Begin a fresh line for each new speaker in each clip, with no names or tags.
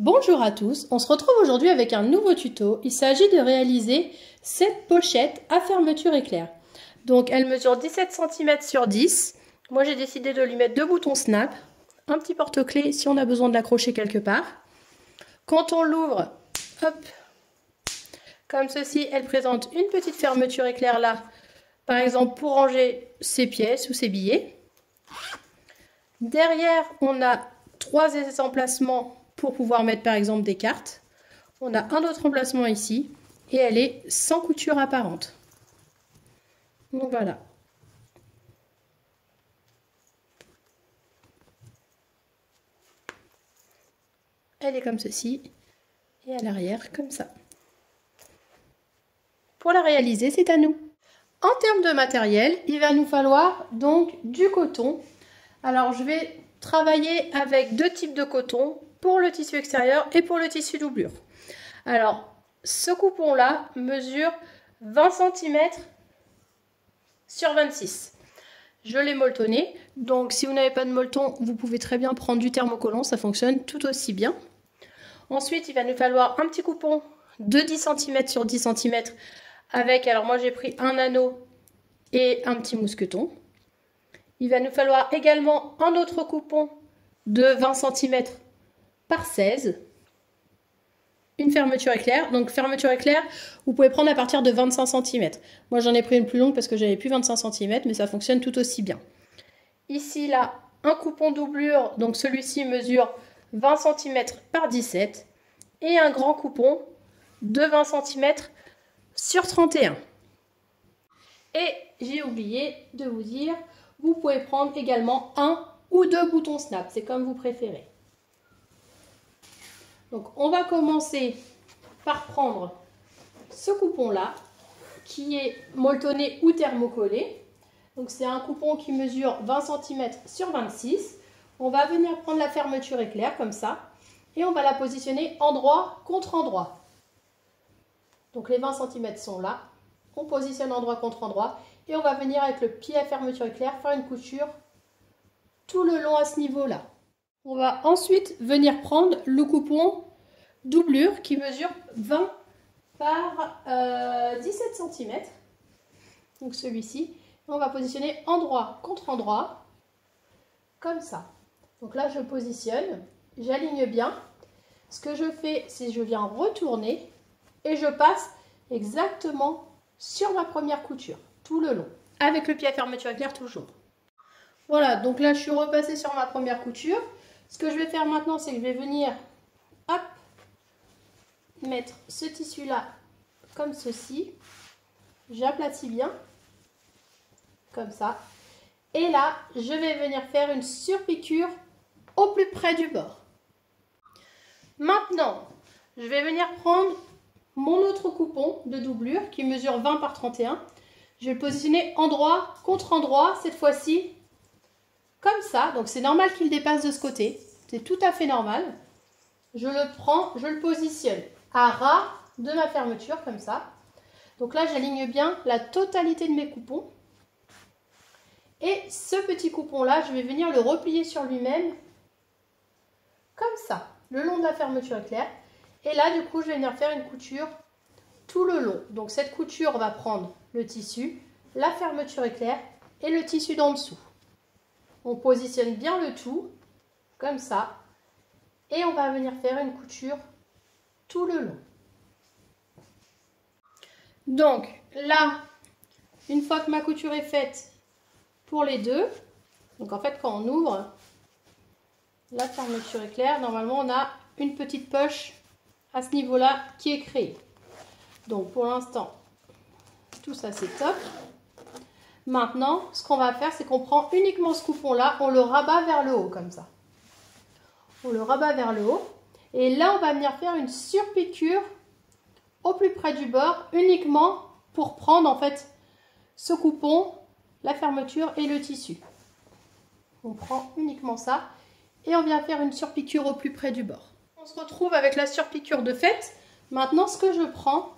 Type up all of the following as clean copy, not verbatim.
Bonjour à tous, on se retrouve aujourd'hui avec un nouveau tuto. Il s'agit de réaliser cette pochette à fermeture éclair. Donc elle mesure 17 cm sur 10. Moi j'ai décidé de lui mettre deux boutons snap, un petit porte-clés si on a besoin de l'accrocher quelque part. Quand on l'ouvre, hop, comme ceci, elle présente une petite fermeture éclair là, par exemple pour ranger ses pièces ou ses billets. Derrière, on a trois emplacements pour pouvoir mettre par exemple des cartes. On a un autre emplacement ici et elle est sans couture apparente. Donc voilà. Elle est comme ceci et à l'arrière comme ça. Pour la réaliser, c'est à nous. En termes de matériel, il va nous falloir donc du coton. Alors je vais travailler avec deux types de coton, pour le tissu extérieur et pour le tissu doublure. Alors, ce coupon-là mesure 20 cm sur 26. Je l'ai molletonné, donc si vous n'avez pas de molleton, vous pouvez très bien prendre du thermocollant, ça fonctionne tout aussi bien. Ensuite, il va nous falloir un petit coupon de 10 cm sur 10 cm avec, alors moi j'ai pris un anneau et un petit mousqueton. Il va nous falloir également un autre coupon de 20 cm par 16, une fermeture éclair. Donc fermeture éclair, vous pouvez prendre à partir de 25 cm. Moi j'en ai pris une plus longue parce que j'avais plus 25 cm, mais ça fonctionne tout aussi bien. Ici là, un coupon doublure, donc celui-ci mesure 20 cm par 17, et un grand coupon de 20 cm sur 31. Et j'ai oublié de vous dire, vous pouvez prendre également un ou deux boutons snap, c'est comme vous préférez. Donc on va commencer par prendre ce coupon-là, qui est molletonné ou thermocollé. Donc c'est un coupon qui mesure 20 cm sur 26. On va venir prendre la fermeture éclair comme ça, et on va la positionner endroit contre endroit. Donc les 20 cm sont là, on positionne endroit contre endroit, et on va venir avec le pied à fermeture éclair faire une couture tout le long à ce niveau-là. On va ensuite venir prendre le coupon doublure qui mesure 20 par 17 cm. Donc celui-ci. On va positionner endroit contre endroit. Comme ça. Donc là je positionne. J'aligne bien. Ce que je fais, c'est que je viens retourner. Et je passe exactement sur ma première couture. Tout le long. Avec le pied à fermeture éclair toujours. Voilà, donc là je suis repassée sur ma première couture. Ce que je vais faire maintenant, c'est que je vais venir, hop, mettre ce tissu là comme ceci. J'aplatis bien, comme ça. Et là, je vais venir faire une surpiqûre au plus près du bord. Maintenant, je vais venir prendre mon autre coupon de doublure qui mesure 20 par 31. Je vais le positionner endroit contre endroit, cette fois-ci comme ça. Donc c'est normal qu'il dépasse de ce côté, c'est tout à fait normal. Je le prends, je le positionne à ras de ma fermeture comme ça. Donc là j'aligne bien la totalité de mes coupons. Et ce petit coupon là, je vais venir le replier sur lui-même comme ça, le long de la fermeture éclair. Et là du coup je vais venir faire une couture tout le long. Donc cette couture va prendre le tissu, la fermeture éclair et le tissu d'en dessous. On positionne bien le tout, comme ça, et on va venir faire une couture tout le long. Donc là, une fois que ma couture est faite pour les deux, donc en fait quand on ouvre la fermeture éclair, normalement on a une petite poche à ce niveau-là qui est créée. Donc pour l'instant, tout ça c'est top. Maintenant, ce qu'on va faire, c'est qu'on prend uniquement ce coupon-là, on le rabat vers le haut, comme ça. On le rabat vers le haut. Et là, on va venir faire une surpiqûre au plus près du bord, uniquement pour prendre, en fait, ce coupon, la fermeture et le tissu. On prend uniquement ça et on vient faire une surpiqûre au plus près du bord. On se retrouve avec la surpiqûre de fait. Maintenant, ce que je prends,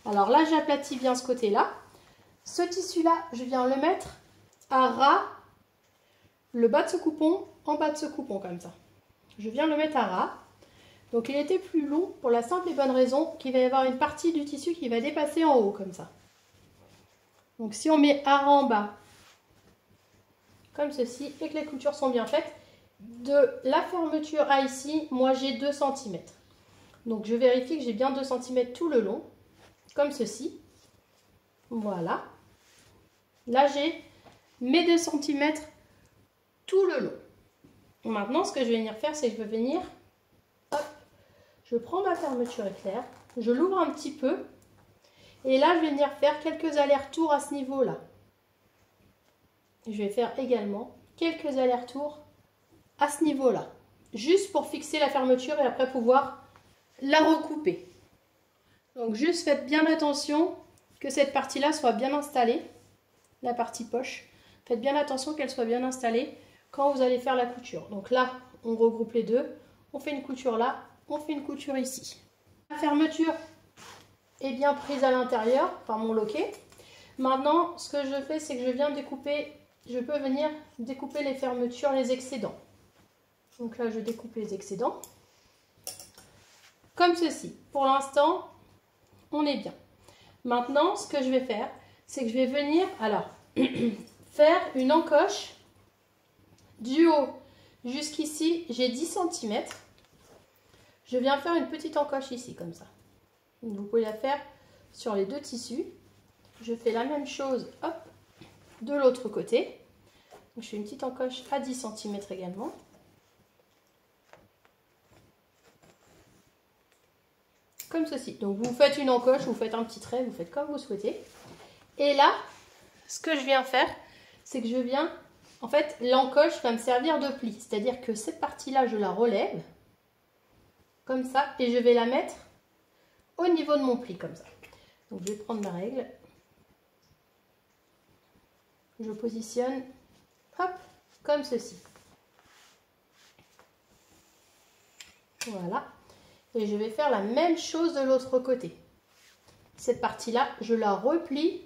alors là, j'aplatis bien ce côté-là. Ce tissu-là, je viens le mettre à ras, le bas de ce coupon, en bas de ce coupon, comme ça. Je viens le mettre à ras. Donc il était plus long pour la simple et bonne raison qu'il va y avoir une partie du tissu qui va dépasser en haut comme ça. Donc si on met à en bas comme ceci et que les coutures sont bien faites, de la fermeture à ici, moi j'ai 2 cm. Donc je vérifie que j'ai bien 2 cm tout le long, comme ceci. Voilà. Là j'ai mes 2 cm tout le long. Maintenant ce que je vais venir faire, c'est que je vais venir, hop, je prends ma fermeture éclair, je l'ouvre un petit peu, et là je vais venir faire quelques allers-retours à ce niveau-là. Je vais faire également quelques allers-retours à ce niveau-là, juste pour fixer la fermeture et après pouvoir la recouper. Donc juste faites bien attention que cette partie-là soit bien installée, la partie poche. Faites bien attention qu'elle soit bien installée quand vous allez faire la couture. Donc là, on regroupe les deux, on fait une couture là, on fait une couture ici. La fermeture est bien prise à l'intérieur par mon loquet. Maintenant, ce que je fais, c'est que je viens découper, je peux venir découper les fermetures, les excédents. Donc là, je découpe les excédents. Comme ceci. Pour l'instant, on est bien. Maintenant, ce que je vais faire, c'est que je vais venir, alors, faire une encoche du haut jusqu'ici, j'ai 10 cm. Je viens faire une petite encoche ici, comme ça. Vous pouvez la faire sur les deux tissus. Je fais la même chose, hop, de l'autre côté. Je fais une petite encoche à 10 cm également. Comme ceci. Donc vous faites une encoche, vous faites un petit trait, vous faites comme vous souhaitez. Et là, ce que je viens faire, c'est que je viens, en fait, l'encoche va me servir de pli. C'est-à-dire que cette partie-là, je la relève, comme ça, et je vais la mettre au niveau de mon pli, comme ça. Donc je vais prendre ma règle. Je positionne, hop, comme ceci. Voilà. Et je vais faire la même chose de l'autre côté. Cette partie-là, je la replie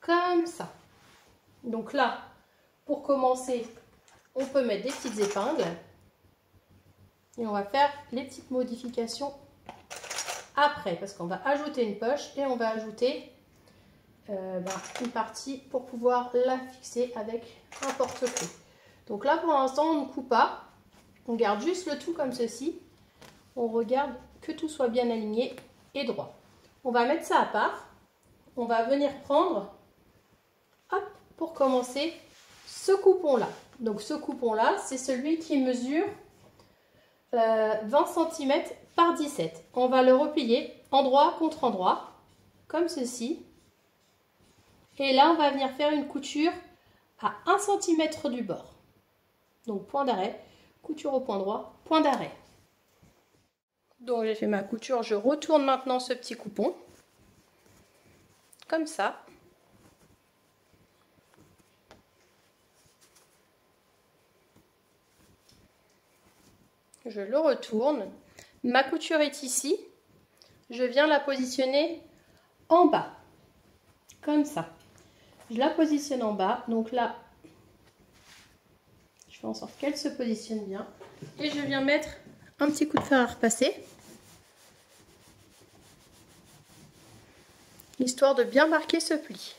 comme ça. Donc là, pour commencer, on peut mettre des petites épingles. Et on va faire les petites modifications après. Parce qu'on va ajouter une poche et on va ajouter une partie pour pouvoir la fixer avec un porte-clés. Donc là, pour l'instant, on ne coupe pas. On garde juste le tout comme ceci. On regarde que tout soit bien aligné et droit. On va mettre ça à part. On va venir prendre, hop, pour commencer, ce coupon-là. Donc ce coupon-là, c'est celui qui mesure 20 cm par 17. On va le replier endroit contre endroit, comme ceci. Et là, on va venir faire une couture à 1 cm du bord. Donc point d'arrêt, couture au point droit, point d'arrêt. Donc j'ai fait ma couture, je retourne maintenant ce petit coupon, comme ça. Je le retourne, ma couture est ici, je viens la positionner en bas, comme ça. Je la positionne en bas, donc là, je fais en sorte qu'elle se positionne bien. Et je viens mettre un petit coup de fer à repasser, histoire de bien marquer ce pli.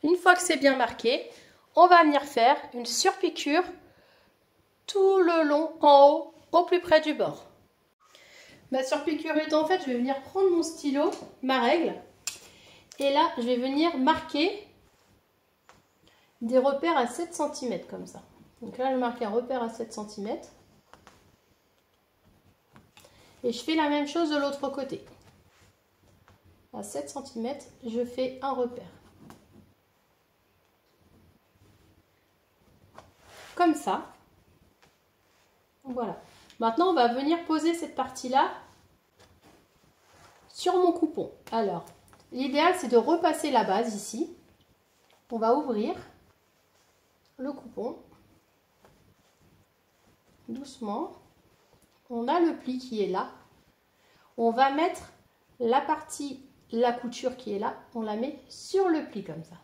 Une fois que c'est bien marqué, on va venir faire une surpiqûre tout le long en haut, au plus près du bord. Ma surpiqûre étant faite, je vais venir prendre mon stylo, ma règle, et là, je vais venir marquer des repères à 7 cm comme ça. Donc là, je marque un repère à 7 cm. Et je fais la même chose de l'autre côté. À 7 cm, je fais un repère. Comme ça. Voilà. Maintenant, on va venir poser cette partie-là sur mon coupon. Alors, l'idéal, c'est de repasser la base ici. On va ouvrir le coupon. Doucement. On a le pli qui est là. On va mettre la partie, la couture qui est là, on la met sur le pli comme ça.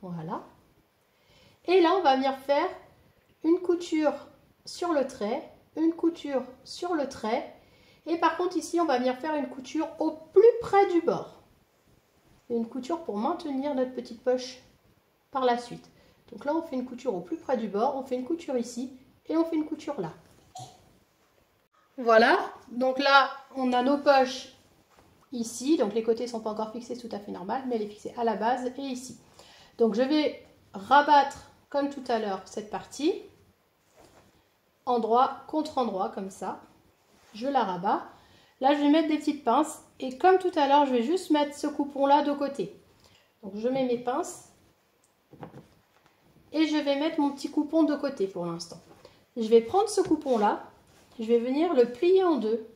Voilà. Et là, on va venir faire une couture sur le trait, une couture sur le trait. Et par contre ici, on va venir faire une couture au plus près du bord. Une couture pour maintenir notre petite poche par la suite. Donc là, on fait une couture au plus près du bord, on fait une couture ici et on fait une couture là. Voilà, donc là, on a nos poches ici. Donc les côtés ne sont pas encore fixés, c'est tout à fait normal, mais elle est fixée à la base et ici. Donc je vais rabattre, comme tout à l'heure, cette partie, endroit contre endroit, comme ça. Je la rabats. Là, je vais mettre des petites pinces. Et comme tout à l'heure, je vais juste mettre ce coupon-là de côté. Donc je mets mes pinces. Et je vais mettre mon petit coupon de côté pour l'instant. Je vais prendre ce coupon-là. Je vais venir le plier en deux.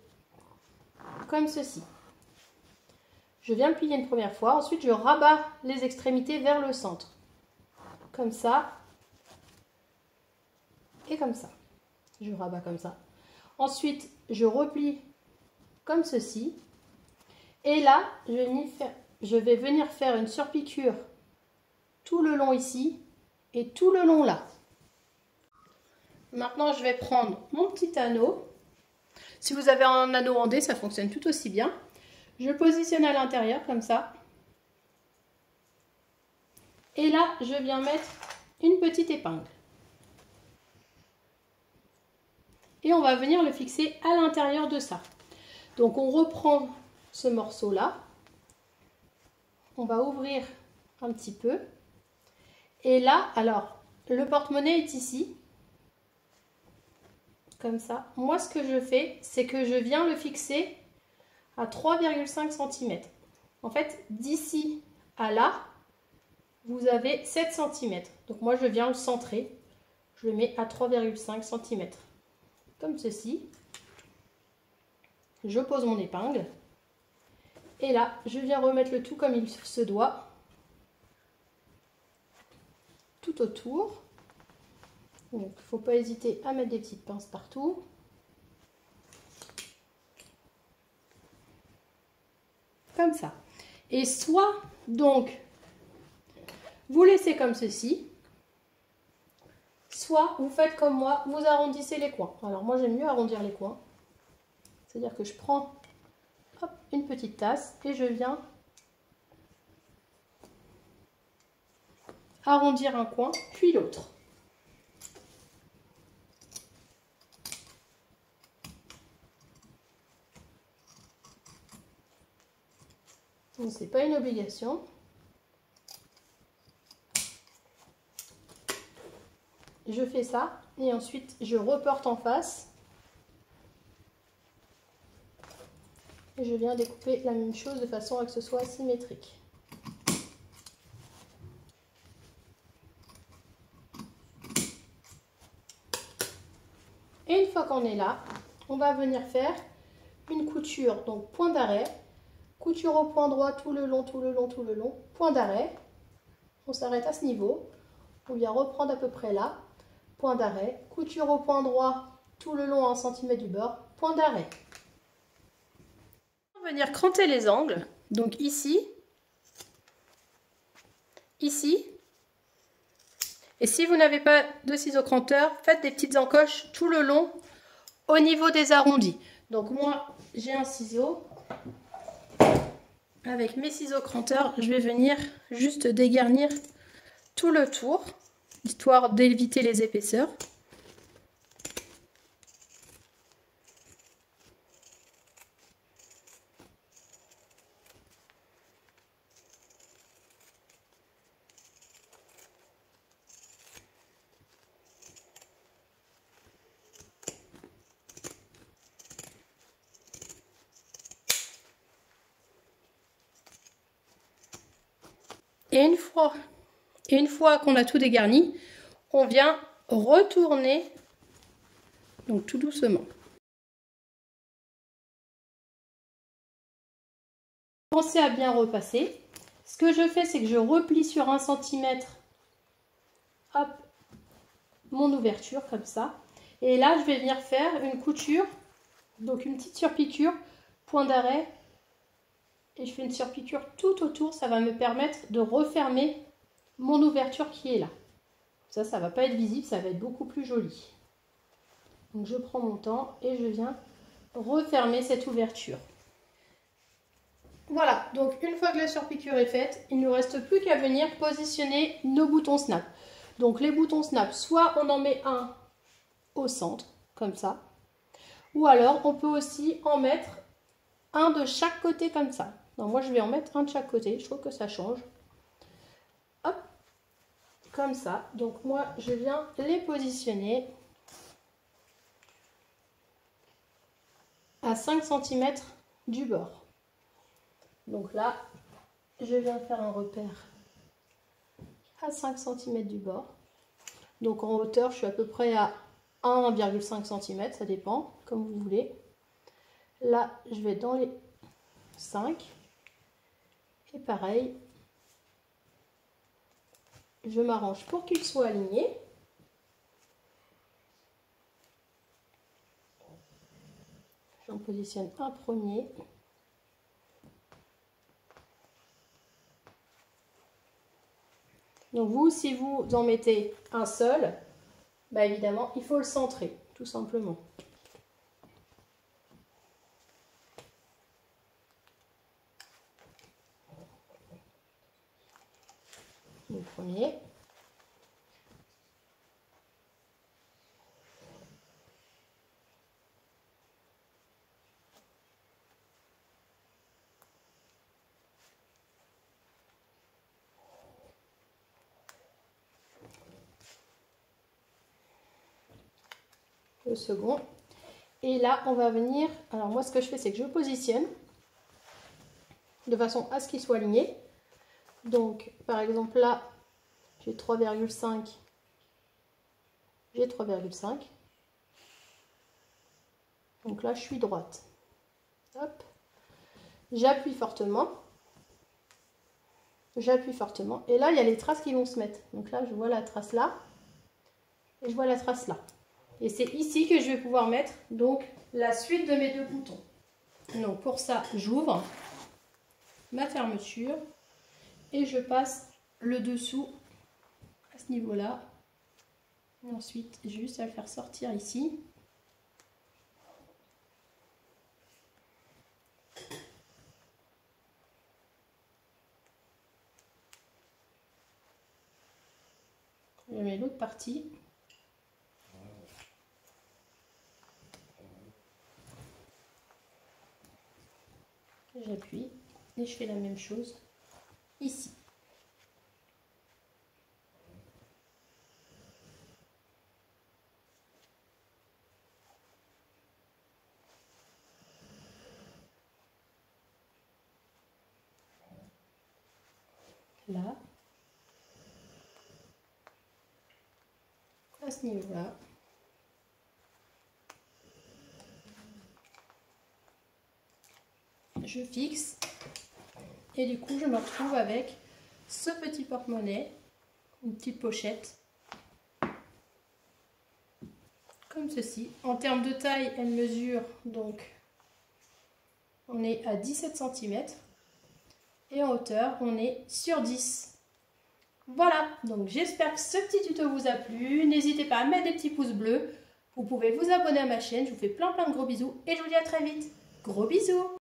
Comme ceci. Je viens le plier une première fois. Ensuite, je rabats les extrémités vers le centre. Comme ça. Et comme ça. Je rabats comme ça. Ensuite, je replie comme ceci. Et là, je vais venir faire une surpiqûre tout le long ici et tout le long là. Maintenant, je vais prendre mon petit anneau. Si vous avez un anneau en D, ça fonctionne tout aussi bien. Je positionne à l'intérieur comme ça. Et là, je viens mettre une petite épingle. Et on va venir le fixer à l'intérieur de ça. Donc on reprend ce morceau-là. On va ouvrir un petit peu. Et là, alors, le porte-monnaie est ici. Comme ça. Moi, ce que je fais, c'est que je viens le fixer à 3,5 cm. En fait, d'ici à là, vous avez 7 cm. Donc moi, je viens le centrer. Je le mets à 3,5 cm. Comme ceci. Je pose mon épingle. Et là, je viens remettre le tout comme il se doit. Tout autour. Donc, il ne faut pas hésiter à mettre des petites pinces partout. Comme ça. Et soit, donc, vous laissez comme ceci. Soit, vous faites comme moi, vous arrondissez les coins. Alors, moi, j'aime mieux arrondir les coins. C'est-à-dire que je prends hop, une petite tasse et je viens arrondir un coin, puis l'autre. Donc, c'est pas une obligation. Je fais ça et ensuite je reporte en face. Et je viens découper la même chose de façon à que ce soit symétrique. Et une fois qu'on est là, on va venir faire une couture, donc point d'arrêt, couture au point droit tout le long, tout le long, tout le long, point d'arrêt. On s'arrête à ce niveau. On vient reprendre à peu près là, point d'arrêt, couture au point droit tout le long à 1 cm du bord, point d'arrêt. On va venir cranter les angles, donc ici, ici. Et si vous n'avez pas de ciseaux cranteurs, faites des petites encoches tout le long au niveau des arrondis. Donc moi, j'ai un ciseau. Avec mes ciseaux cranteurs, je vais venir juste dégarnir tout le tour, histoire d'éviter les épaisseurs. Et une fois qu'on a tout dégarni, on vient retourner, donc tout doucement. Pensez à bien repasser. Ce que je fais, c'est que je replie sur 1 cm, hop, mon ouverture comme ça. Et là, je vais venir faire une couture, donc une petite surpiqûre, point d'arrêt. Et je fais une surpiqûre tout autour, ça va me permettre de refermer mon ouverture qui est là. Ça va pas être visible, ça va être beaucoup plus joli. Donc je prends mon temps et je viens refermer cette ouverture. Voilà, donc une fois que la surpiqûre est faite, il ne nous reste plus qu'à venir positionner nos boutons snap. Donc les boutons snap, soit on en met un au centre, comme ça, ou alors on peut aussi en mettre un de chaque côté comme ça. Donc moi je vais en mettre un de chaque côté, je trouve que ça change. Hop, comme ça. Donc moi je viens les positionner à 5 cm du bord. Donc là, je viens faire un repère à 5 cm du bord. Donc en hauteur, je suis à peu près à 1,5 cm, ça dépend, comme vous voulez. Là, je vais dans les 5. Et pareil, je m'arrange pour qu'il soit aligné. J'en positionne un premier. Donc vous, si vous en mettez un seul, bah évidemment, il faut le centrer, tout simplement. Le premier. Le second. Et là, on va venir... Alors moi, ce que je fais, c'est que je positionne de façon à ce qu'il soit aligné. Donc, par exemple, là, j'ai 3,5. J'ai 3,5. Donc là, je suis droite. Hop. J'appuie fortement. J'appuie fortement. Et là, il y a les traces qui vont se mettre. Donc là, je vois la trace là. Et je vois la trace là. Et c'est ici que je vais pouvoir mettre donc la suite de mes deux boutons. Donc pour ça, j'ouvre ma fermeture et je passe le dessous à ce niveau-là. Et ensuite, juste à le faire sortir ici. Je mets l'autre partie. J'appuie et je fais la même chose ici. Là, à ce niveau-là. Je fixe et du coup je me retrouve avec ce petit porte-monnaie, une petite pochette comme ceci. En termes de taille, elle mesure donc on est à 17 cm et en hauteur on est sur 10. Voilà, donc j'espère que ce petit tuto vous a plu. N'hésitez pas à mettre des petits pouces bleus. Vous pouvez vous abonner à ma chaîne. Je vous fais plein de gros bisous et je vous dis à très vite. Gros bisous!